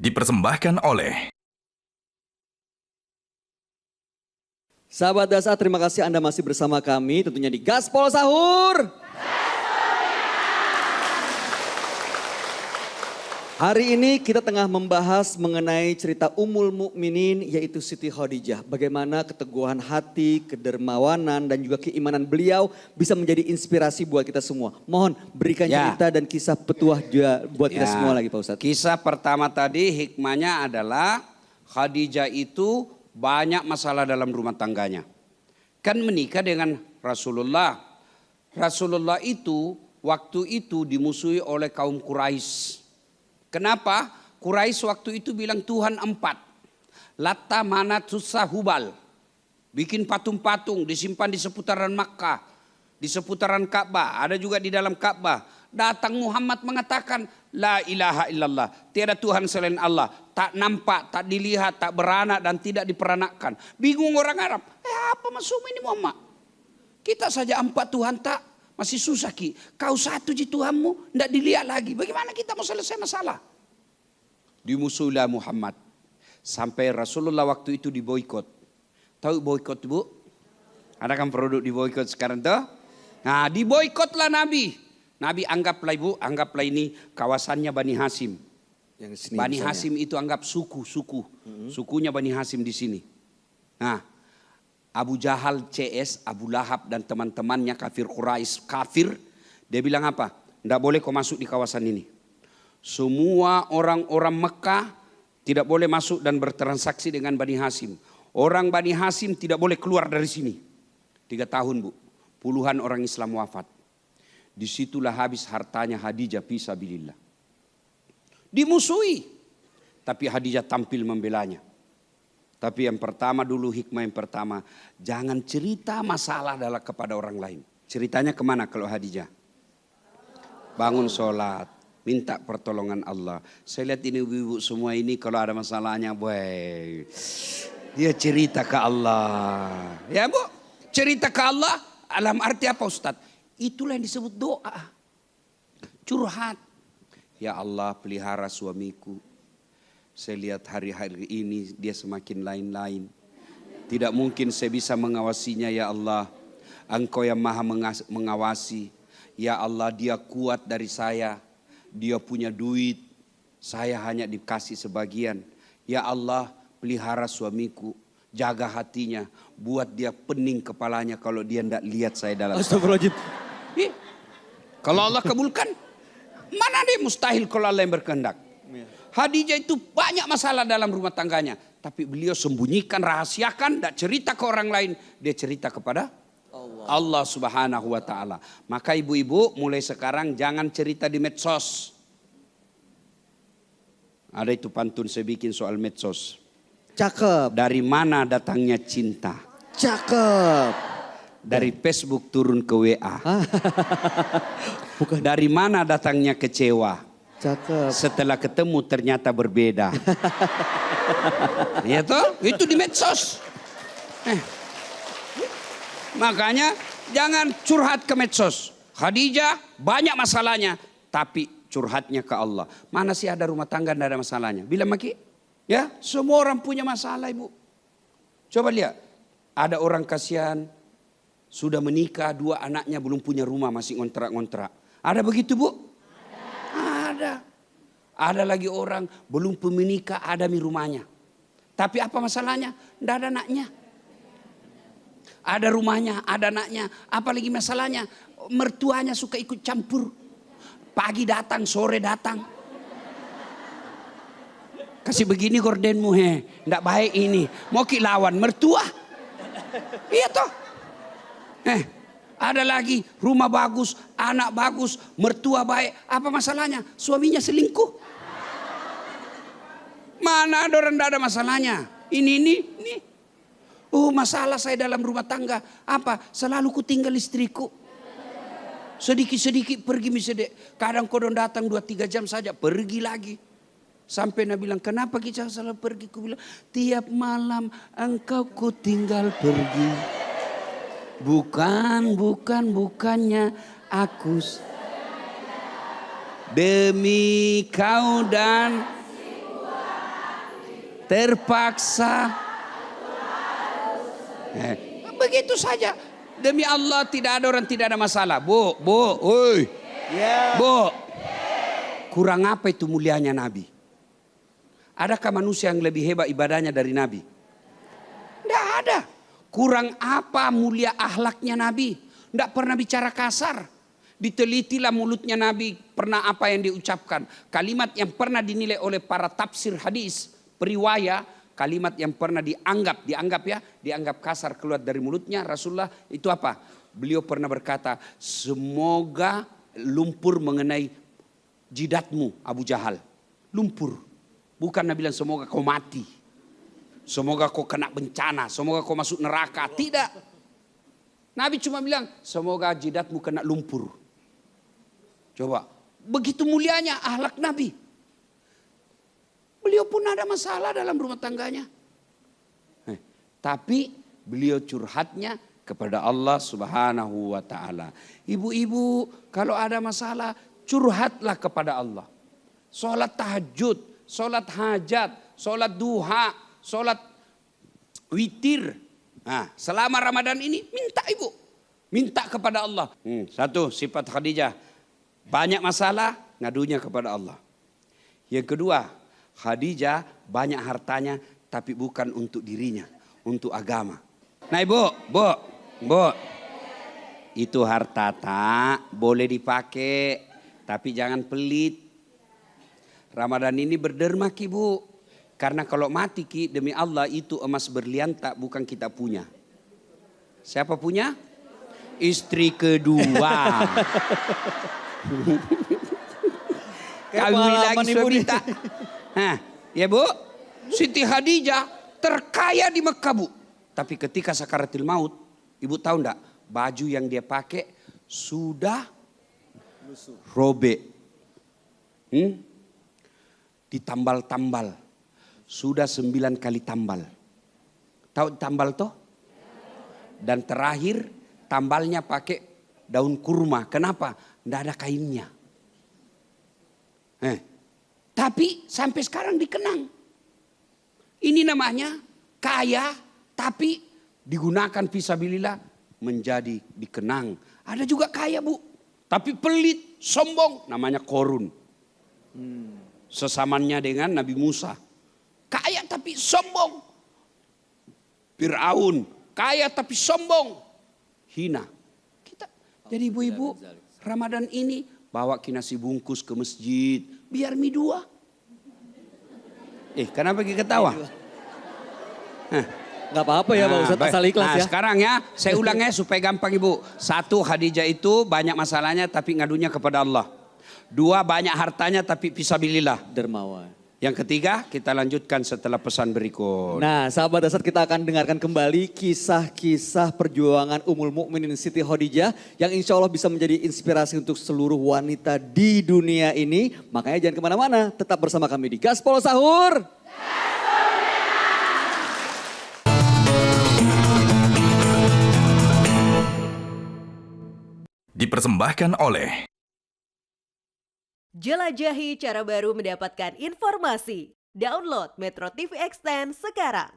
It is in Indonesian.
dipersembahkan oleh Sahabat Dasar, terima kasih Anda masih bersama kami tentunya di Gaspol Sahur. Hari ini kita tengah membahas mengenai cerita Ummul Mukminin yaitu Siti Khadijah. Bagaimana keteguhan hati, kedermawanan dan juga keimanan beliau bisa menjadi inspirasi buat kita semua. Mohon berikan cerita dan kisah petuah juga buat kita semua lagi Pak Ustadz. Kisah pertama tadi hikmahnya adalah Khadijah itu banyak masalah dalam rumah tangganya. Kan menikah dengan Rasulullah. Rasulullah itu waktu itu dimusuhi oleh kaum Quraisy. Kenapa? Quraisy waktu itu bilang Tuhan 4. Latta, Manat, Susah, Hubal. Bikin patung-patung disimpan di seputaran Makkah. Di seputaran Ka'bah. Ada juga di dalam Ka'bah. Datang Muhammad mengatakan La ilaha illallah. Tiada Tuhan selain Allah. Tak nampak, tak dilihat, tak beranak dan tidak diperanakkan. Bingung orang Arab. Apa maksud ini Muhammad? Kita saja 4 Tuhan tak. Masih susah Ki. Kau satu je Tuhanmu. Tidak dilihat lagi. Bagaimana kita mau selesai masalah? Dimusuhilah Muhammad. Sampai Rasulullah waktu itu diboikot. Tahu boikot Bu? Ada kan produk diboikot sekarang tuh? Nah diboikotlah Nabi. Nabi anggaplah Ibu, anggaplah ini kawasannya Bani Hasyim. Bani Hasyim itu anggap suku. Sukunya Bani Hasyim di sini. Nah, Abu Jahal CS, Abu Lahab dan teman-temannya kafir Quraisy kafir. Dia bilang apa? Tidak boleh kau masuk di kawasan ini. Semua orang-orang Mekah tidak boleh masuk dan bertransaksi dengan Bani Hasyim. Orang Bani Hasyim tidak boleh keluar dari sini. 3 tahun Bu, puluhan orang Islam wafat. Disitulah habis hartanya Khadijah fisabilillah. Dimusuhi. Tapi Khadijah tampil membelanya. Tapi yang pertama dulu hikmah yang pertama. Jangan cerita masalah adalah kepada orang lain. Ceritanya kemana kalau Khadijah? Bangun sholat. Minta pertolongan Allah. Saya lihat ini ibu-ibu semua ini kalau ada masalahnya. Boy, dia cerita ke Allah. Ya Bu. Cerita ke Allah. Alam arti apa Ustadz? Itulah yang disebut doa. Curhat. Ya Allah pelihara suamiku. Saya lihat hari-hari ini dia semakin lain-lain. Tidak mungkin saya bisa mengawasinya ya Allah. Engkau yang maha mengawasi. Ya Allah dia kuat dari saya. Dia punya duit. Saya hanya dikasih sebagian. Ya Allah pelihara suamiku. Jaga hatinya. Buat dia pening kepalanya kalau dia tidak lihat saya dalam. Astagfirullahaladzim. Kalau Allah kabulkan, mana dia mustahil kalau Allah yang berkehendak. Khadijah itu banyak masalah dalam rumah tangganya. Tapi beliau sembunyikan, rahasiakan, tidak cerita ke orang lain. Dia cerita kepada Allah Subhanahu wa ta'ala. Maka ibu-ibu mulai sekarang jangan cerita di medsos. Ada itu pantun saya bikin soal medsos. Cakep. Dari mana datangnya cinta? Cakep. Dari Facebook turun ke WA. Bukan. Dari mana datangnya kecewa? Cakep. Setelah ketemu ternyata berbeda. Ya toh? Itu di medsos. Makanya jangan curhat ke medsos. Khadijah banyak masalahnya. Tapi curhatnya ke Allah. Mana sih ada rumah tangga tidak ada masalahnya? Bilang Maki. Ya semua orang punya masalah Ibu. Coba lihat. Ada orang kasihan. Sudah menikah 2 anaknya belum punya rumah masih ngontrak-ngontrak. Ada begitu Bu? Ada. Ada lagi orang belum menikah ada di rumahnya. Tapi apa masalahnya? Tidak ada anaknya. Ada rumahnya, ada anaknya. Apalagi masalahnya? Mertuanya suka ikut campur. Pagi datang, sore datang. Kasih begini gordenmu tidak baik ini. Mau lawan mertua. Iya toh. Ada lagi rumah bagus, anak bagus, mertua baik. Apa masalahnya? Suaminya selingkuh. Mana ada orang tidak ada masalahnya? Ini. Oh masalah saya dalam rumah tangga. Apa? Selalu ku tinggal istriku. Sedikit-sedikit pergi misalnya. Kadang kodon datang 2-3 jam saja pergi lagi. Sampai Nabi bilang kenapa kita selalu pergi? Ku bilang tiap malam engkau ku tinggal pergi. Bukannya aku demi kau dan terpaksa. Begitu saja. Demi Allah tidak ada orang tidak ada masalah. Bu, oi. Bu, kurang apa itu mulianya Nabi? Adakah manusia yang lebih hebat ibadahnya dari Nabi? Tidak ada. Kurang apa mulia akhlaknya Nabi? Tidak pernah bicara kasar. Ditelitilah mulutnya Nabi pernah apa yang diucapkan. Kalimat yang pernah dinilai oleh para tafsir hadis, periwayat, kalimat yang pernah dianggap kasar keluar dari mulutnya Rasulullah itu apa? Beliau pernah berkata, semoga lumpur mengenai jidatmu Abu Jahal. Lumpur. Bukan Nabi bilang semoga kau mati. Semoga kau kena bencana. Semoga kau masuk neraka. Tidak. Nabi cuma bilang semoga jidatmu kena lumpur. Coba. Begitu mulianya akhlak Nabi. Beliau pun ada masalah dalam rumah tangganya. Tapi beliau curhatnya kepada Allah Subhanahu wa ta'ala. Ibu-ibu kalau ada masalah curhatlah kepada Allah. Sholat tahajud, sholat hajat, sholat duha, sholat witir. Nah, selama Ramadan ini minta ibu. Minta kepada Allah. Satu sifat Khadijah. Banyak masalah ngadunya kepada Allah. Yang kedua, Khadijah banyak hartanya tapi bukan untuk dirinya. Untuk agama. Nah ibu. Itu harta tak boleh dipakai. Tapi jangan pelit. Ramadan ini berderma ibu. Karena kalau mati ki demi Allah itu emas berlian tak bukan kita punya. Siapa punya? Istri kedua. Kawin lagi suami tak. Nah, ya bu, Siti Khadijah terkaya di Mekah bu. Tapi ketika sakaratul maut, ibu tahu enggak? Baju yang dia pakai sudah robek. Ditambal-tambal. Sudah 9 kali tambal. Tahu tambal toh? Dan terakhir tambalnya pakai daun kurma. Kenapa? Tidak ada kainnya. Tapi sampai sekarang dikenang. Ini namanya kaya tapi digunakan fisabilillah menjadi dikenang. Ada juga kaya bu. Tapi pelit, sombong. Namanya Korun. Sesamannya dengan Nabi Musa. Kaya tapi sombong. Fir'aun. Kaya tapi sombong. Hina. Jadi ibu-ibu Ramadan ini bawa nasi bungkus ke masjid. Biar mie 2. Kenapa kita ketawa? Gak apa-apa ya Pak Ustadz, asal ikhlas ya. Sekarang ya saya ulangnya supaya gampang ibu. 1, Khadijah itu banyak masalahnya tapi ngadunya kepada Allah. 2, banyak hartanya tapi fisabilillah. Dermawan. Yang ketiga kita lanjutkan setelah pesan berikut. Nah sahabat dasar kita akan dengarkan kembali kisah-kisah perjuangan Ummul Mukminin Siti Khadijah. Yang insya Allah bisa menjadi inspirasi untuk seluruh wanita di dunia ini. Makanya jangan kemana-mana, tetap bersama kami di Gaspol Sahur. Dipersembahkan oleh Jelajahi cara baru mendapatkan informasi. Download Metro TV Extend sekarang.